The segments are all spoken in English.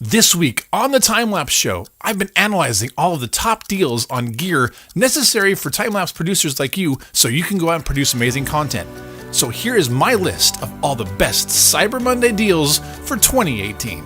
This week on the Timelapse Show, I've been analyzing all of the top deals on gear necessary for time-lapse producers like you so you can go out and produce amazing content. So here is my list of all the best Cyber Monday deals for 2018.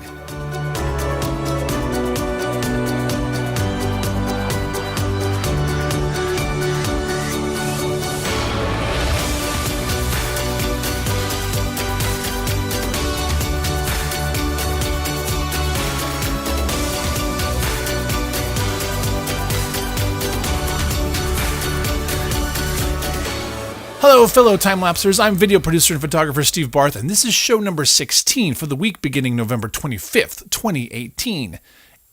Hello, fellow time-lapsers. I'm video producer and photographer Steve Barth, and this is show number 16 for the week beginning November 25th, 2018.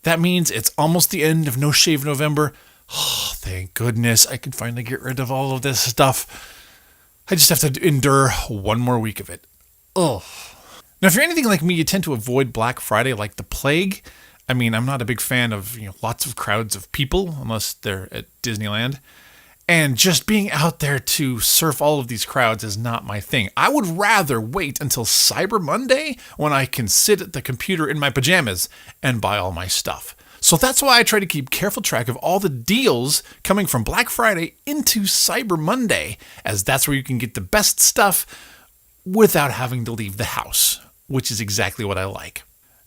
That means it's almost the end of No Shave November. Oh, thank goodness I can finally get rid of all of this stuff. I just have to endure one more week of it. Ugh. Now, if you're anything like me, you tend to avoid Black Friday like the plague. I mean, I'm not a big fan of lots of crowds of people, unless they're at Disneyland. And just being out there to surf all of these crowds is not my thing. I would rather wait until Cyber Monday when I can sit at the computer in my pajamas and buy all my stuff. So that's why I try to keep careful track of all the deals coming from Black Friday into Cyber Monday, as that's where you can get the best stuff without having to leave the house, which is exactly what I like.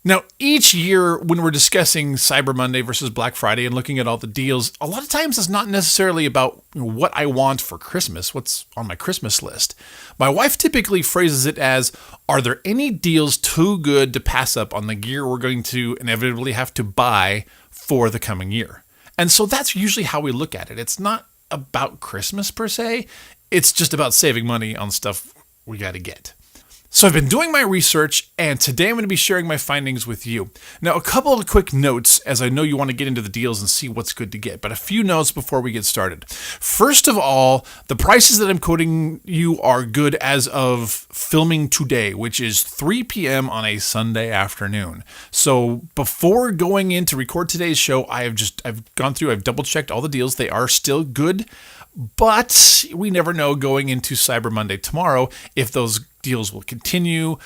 Now, each year when we're discussing Cyber Monday versus Black Friday and looking at all the deals, a lot of times it's not necessarily about what I want for Christmas, what's on my Christmas list. My wife typically phrases it as, are there any deals too good to pass up on the gear we're going to inevitably have to buy for the coming year? And so that's usually how we look at it. It's not about Christmas per se, it's just about saving money on stuff we got to get. So I've been doing my research, and today I'm going to be sharing my findings with you. Now, a couple of quick notes, as I know you want to get into the deals and see what's good to get, but a few notes before we get started. First of all, the prices that I'm quoting you are good as of filming today, which is 3 p.m. on a Sunday afternoon. So before going in to record today's show, I've double-checked all the deals. They are still good, but we never know going into Cyber Monday tomorrow if those deals will continue,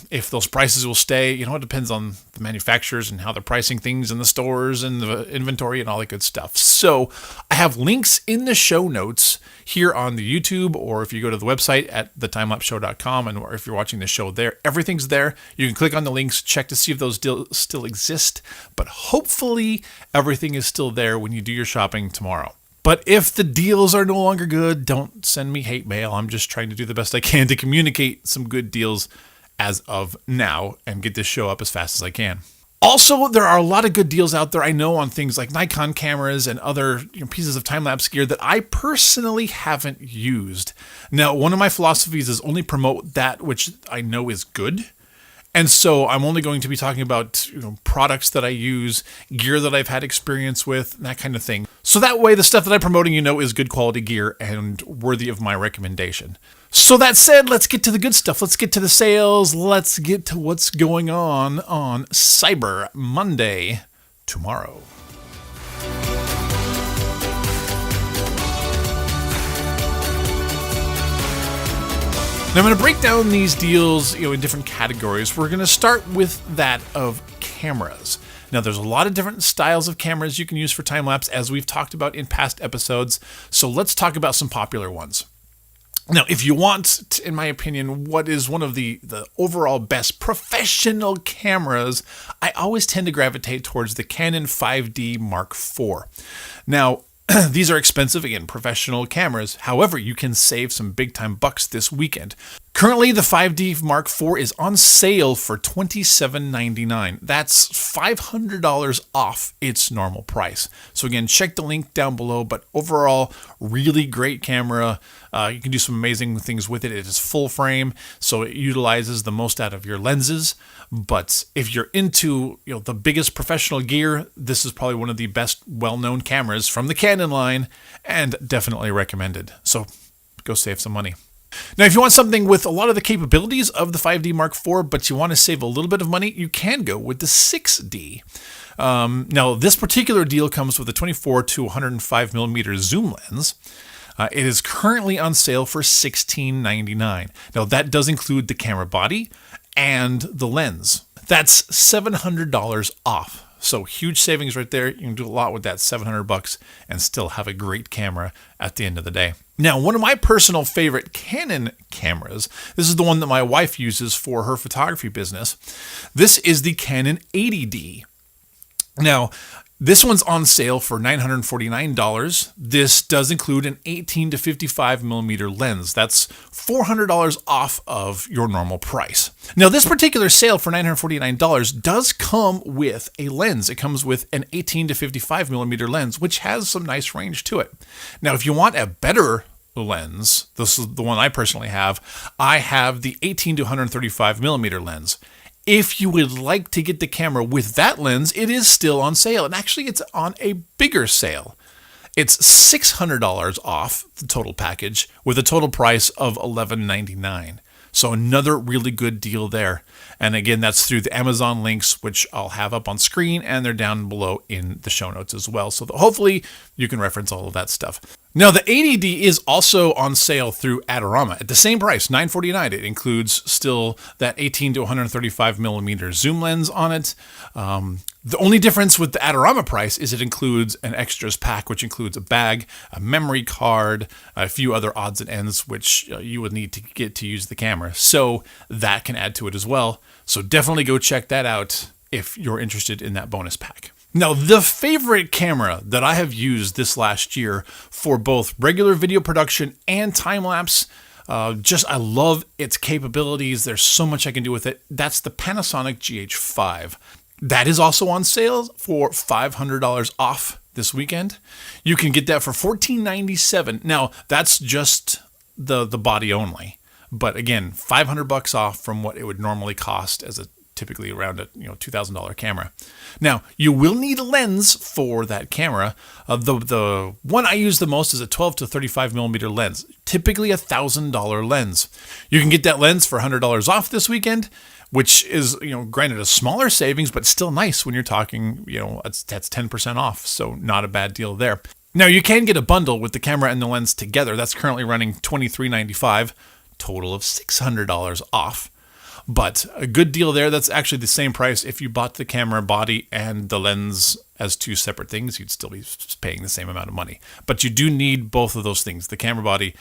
if those prices will stay. It depends on the manufacturers and how they're pricing things in the stores and the inventory and all that good stuff. So I have links in the show notes here on the YouTube, or if you go to the website at theTimelapseShow.com, or if you're watching the show there, everything's there. You can click on the links, check to see if those deals still exist, but hopefully everything is still there when you do your shopping tomorrow. But if the deals are no longer good, don't send me hate mail. I'm just trying to do the best I can to communicate some good deals as of now and get this show up as fast as I can. Also, there are a lot of good deals out there, I know, on things like Nikon cameras and other pieces of time-lapse gear that I personally haven't used. Now, one of my philosophies is only promote that which I know is good. And so I'm only going to be talking about products that I use, gear that I've had experience with, that kind of thing. So that way the stuff that I'm promoting is good quality gear and worthy of my recommendation. So that said, let's get to the good stuff. Let's get to the sales. Let's get to what's going on Cyber Monday tomorrow. Now I'm going to break down these deals, in different categories. We're going to start with that of cameras. Now there's a lot of different styles of cameras you can use for time-lapse, as we've talked about in past episodes. So let's talk about some popular ones. Now, if you want, in my opinion, what is one of the overall best professional cameras, I always tend to gravitate towards the Canon 5D Mark IV. Now, these are expensive, again, professional cameras. However, you can save some big-time bucks this weekend. Currently, the 5D Mark IV is on sale for $27.99. That's $500 off its normal price. So again, check the link down below, but overall, really great camera. You can do some amazing things with it. It is full frame, so it utilizes the most out of your lenses. But if you're into the biggest professional gear, this is probably one of the best well-known cameras from the Canon line, and definitely recommended. So go save some money. Now, if you want something with a lot of the capabilities of the 5D Mark IV, but you want to save a little bit of money, you can go with the 6D. Now, this particular deal comes with a 24 to 105 millimeter zoom lens. It is currently on sale for $16.99. Now, that does include the camera body and the lens. That's $700 off. So huge savings right there. You can do a lot with that $700 and still have a great camera at the end of the day. Now, one of my personal favorite Canon cameras, this is the one that my wife uses for her photography business. This is the Canon 80D. Now, this one's on sale for $949. This does include an 18 to 55 millimeter lens. That's $400 off of your normal price. Now, this particular sale for $949 does come with a lens. It comes with an 18 to 55 millimeter lens, which has some nice range to it. Now, if you want a better lens, this is the one I personally have. I have the 18 to 135 millimeter lens. If you would like to get the camera with that lens, it is still on sale. And actually, it's on a bigger sale. It's $600 off the total package with a total price of $11.99. So another really good deal there. And again, that's through the Amazon links, which I'll have up on screen, and they're down below in the show notes as well. So hopefully you can reference all of that stuff. Now, the 80D is also on sale through Adorama at the same price, $949. It includes still that 18 to 135 millimeter zoom lens on it. The only difference with the Adorama price is it includes an extras pack, which includes a bag, a memory card, a few other odds and ends, which you would need to get to use the camera. So that can add to it as well. So definitely go check that out if you're interested in that bonus pack. Now, the favorite camera that I have used this last year for both regular video production and time-lapse, I love its capabilities. There's so much I can do with it. That's the Panasonic GH5. That is also on sale for $500 off this weekend. You can get that for $14.97. Now, that's just the body only. But again, $500 off from what it would normally cost as a typically around a $2,000 camera. Now, you will need a lens for that camera. The one I use the most is a 12 to 35 millimeter lens, typically $1,000 lens. You can get that lens for $100 off this weekend, which is, granted a smaller savings, but still nice when you're talking, that's 10% off. So not a bad deal there. Now, you can get a bundle with the camera and the lens together. That's currently running $23.95, total of $600 off. But a good deal there. That's actually the same price. If you bought the camera body and the lens as two separate things, you'd still be paying the same amount of money. But you do need both of those things, the camera body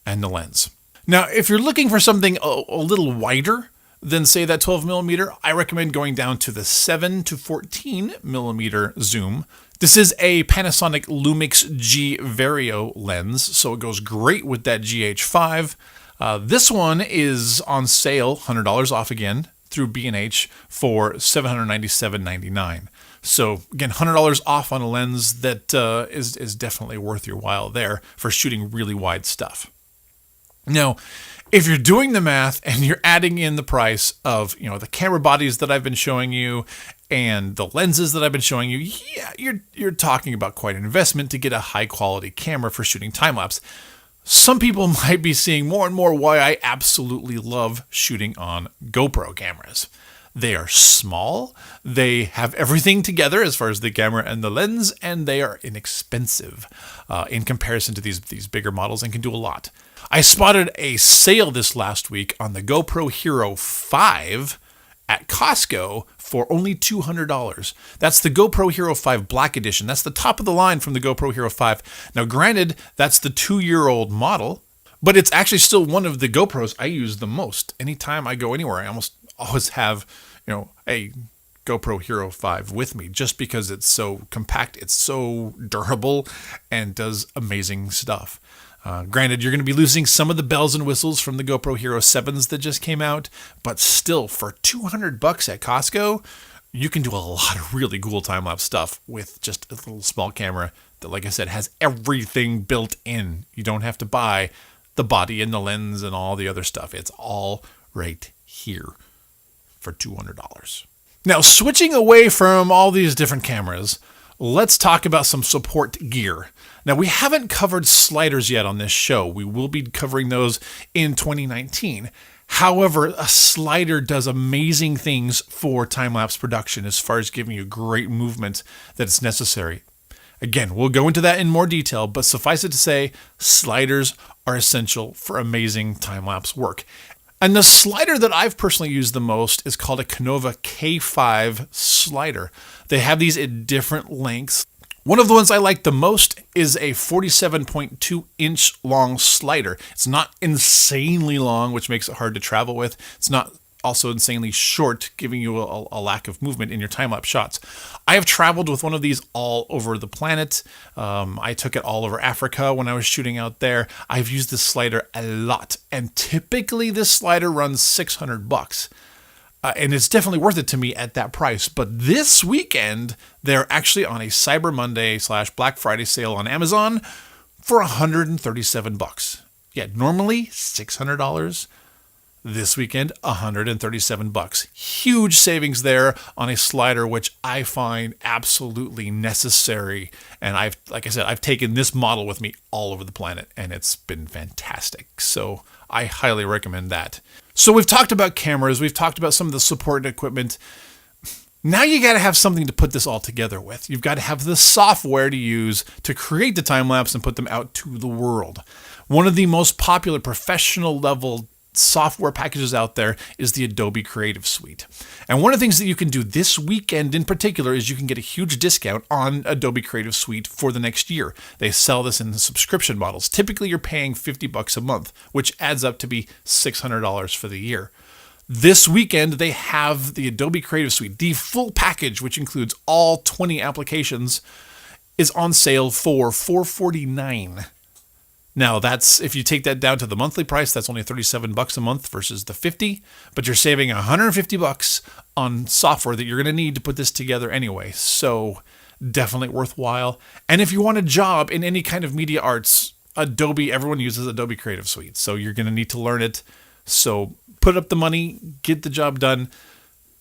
and the lens. Now, if you're looking for something a little wider than, say, that 12 millimeter, I recommend going down to the 7 to 14 millimeter zoom. This is a Panasonic Lumix G Vario lens, so it goes great with that GH5. This one is on sale, $100 off again, through B&H for $797.99. So again, $100 off on a lens that is definitely worth your while there for shooting really wide stuff. Now, if you're doing the math and you're adding in the price of the camera bodies that I've been showing you and the lenses that I've been showing you, you're talking about quite an investment to get a high quality camera for shooting time lapse. Some people might be seeing more and more why I absolutely love shooting on GoPro cameras. They are small, they have everything together as far as the camera and the lens, and they are inexpensive in comparison to these bigger models and can do a lot. I spotted a sale this last week on the GoPro Hero 5 at Costco for only $200. That's the GoPro Hero 5 Black Edition. That's the top of the line from the GoPro Hero 5. Now, granted, that's the 2-year-old model, but it's actually still one of the GoPros I use the most. Anytime I go anywhere, I almost always have, a GoPro Hero 5 with me just because it's so compact, it's so durable, and does amazing stuff. Granted, you're going to be losing some of the bells and whistles from the GoPro Hero 7s that just came out, but still, for $200 at Costco, you can do a lot of really cool time-lapse stuff with just a little small camera that, like I said, has everything built in. You don't have to buy the body and the lens and all the other stuff. It's all right here for $200. Now, switching away from all these different cameras, let's talk about some support gear. Now, we haven't covered sliders yet on this show. We will be covering those in 2019. However, a slider does amazing things for time-lapse production as far as giving you great movement that's necessary. Again, we'll go into that in more detail, but suffice it to say, sliders are essential for amazing time-lapse work. And the slider that I've personally used the most is called a Canova K5 slider. They have these at different lengths. One of the ones I like the most is a 47.2 inch long slider. It's not insanely long, which makes it hard to travel with. It's not also insanely short, giving you a lack of movement in your time-lapse shots. I have traveled with one of these all over the planet. I took it all over Africa when I was shooting out there. I've used this slider a lot, and typically this slider runs $600. And it's definitely worth it to me at that price. But this weekend, they're actually on a Cyber Monday / Black Friday sale on Amazon for $137. Yeah, normally $600. This weekend, $137. Huge savings there on a slider, which I find absolutely necessary. And like I said, I've taken this model with me all over the planet, and it's been fantastic. So I highly recommend that. So we've talked about cameras. We've talked about some of the support equipment. Now you got to have something to put this all together with. You've got to have the software to use to create the time lapse and put them out to the world. One of the most popular professional level software packages out there is the Adobe Creative Suite. And one of the things that you can do this weekend in particular is you can get a huge discount on Adobe Creative Suite for the next year. They sell this in the subscription models. Typically you're paying $50 a month, which adds up to be $600 for the year. This weekend they have the Adobe Creative Suite, the full package, which includes all 20 applications, is on sale for $449. Now, that's if you take that down to the monthly price, that's only $37 a month versus the $50, but you're saving $150 on software that you're going to need to put this together anyway. So definitely worthwhile. And if you want a job in any kind of media arts, everyone uses Adobe Creative Suite. So you're going to need to learn it. So put up the money, get the job done.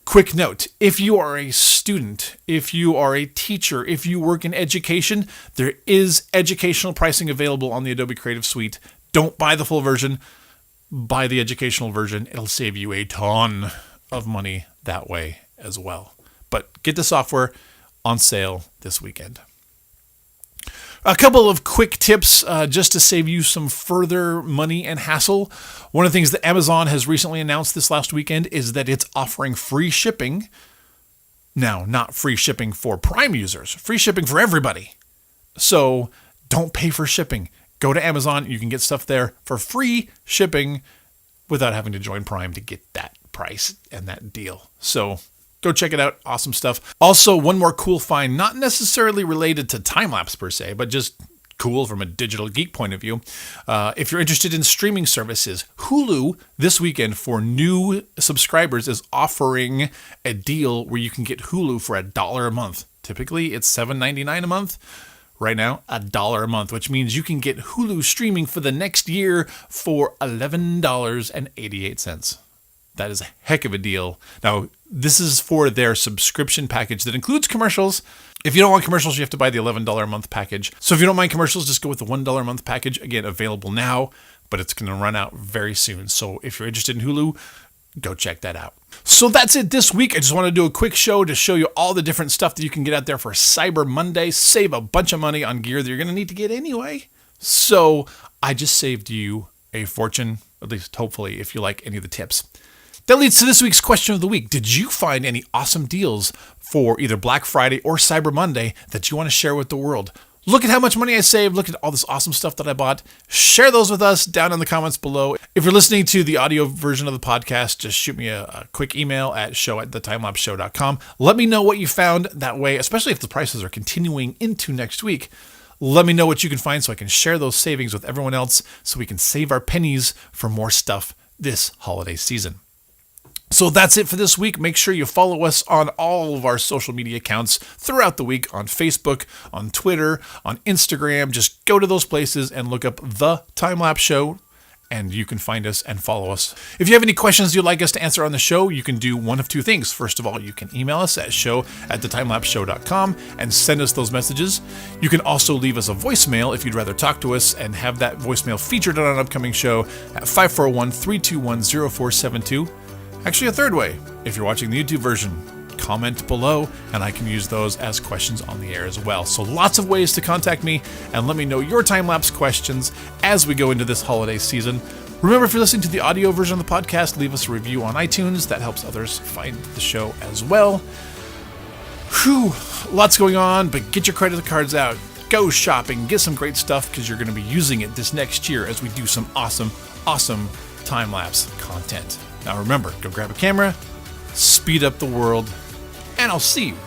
Quick note, if you are a student, if you are a teacher, if you work in education, there is educational pricing available on the Adobe Creative Suite. Don't buy the full version, buy the educational version. It'll save you a ton of money that way as well. But get the software on sale this weekend. A couple of quick tips just to save you some further money and hassle. One of the things that Amazon has recently announced this last weekend is that it's offering free shipping. Now, not free shipping for Prime users, free shipping for everybody. So don't pay for shipping. Go to Amazon. You can get stuff there for free shipping without having to join Prime to get that price and that deal. So go check it out. Awesome stuff. Also, one more cool find, not necessarily related to time-lapse per se, but just cool from a digital geek point of view. If you're interested in streaming services, Hulu this weekend for new subscribers is offering a deal where you can get Hulu for $1 a month. Typically, it's $7.99 a month. Right now, $1 a month, which means you can get Hulu streaming for the next year for $11.88. That is a heck of a deal. Now, this is for their subscription package that includes commercials. If you don't want commercials, you have to buy the $11 a month package. So if you don't mind commercials, just go with the $1 a month package. Again, available now, but it's going to run out very soon. So if you're interested in Hulu, go check that out. So that's it this week. I just want to do a quick show to show you all the different stuff that you can get out there for Cyber Monday. Save a bunch of money on gear that you're going to need to get anyway. So I just saved you a fortune, at least hopefully, if you like any of the tips. That leads to this week's question of the week. Did you find any awesome deals for either Black Friday or Cyber Monday that you want to share with the world? Look at how much money I saved. Look at all this awesome stuff that I bought. Share those with us down in the comments below. If you're listening to the audio version of the podcast, just shoot me a quick email at show@thetimelapseshow.com. Let me know what you found that way, especially if the prices are continuing into next week. Let me know what you can find so I can share those savings with everyone else so we can save our pennies for more stuff this holiday season. So that's it for this week. Make sure you follow us on all of our social media accounts throughout the week on Facebook, on Twitter, on Instagram. Just go to those places and look up The Timelapse Show, and you can find us and follow us. If you have any questions you'd like us to answer on the show, you can do one of two things. First of all, you can email us at show@thetimelapseshow.com and send us those messages. You can also leave us a voicemail if you'd rather talk to us and have that voicemail featured on an upcoming show at 541-321-0472. Actually, a third way, if you're watching the YouTube version, comment below and I can use those as questions on the air as well. So lots of ways to contact me and let me know your time-lapse questions as we go into this holiday season. Remember, if you're listening to the audio version of the podcast, leave us a review on iTunes. That helps others find the show as well. Whew, lots going on, but get your credit cards out. Go shopping, get some great stuff, because you're going to be using it this next year as we do some awesome time-lapse content. Now remember, go grab a camera, speed up the world, and I'll see you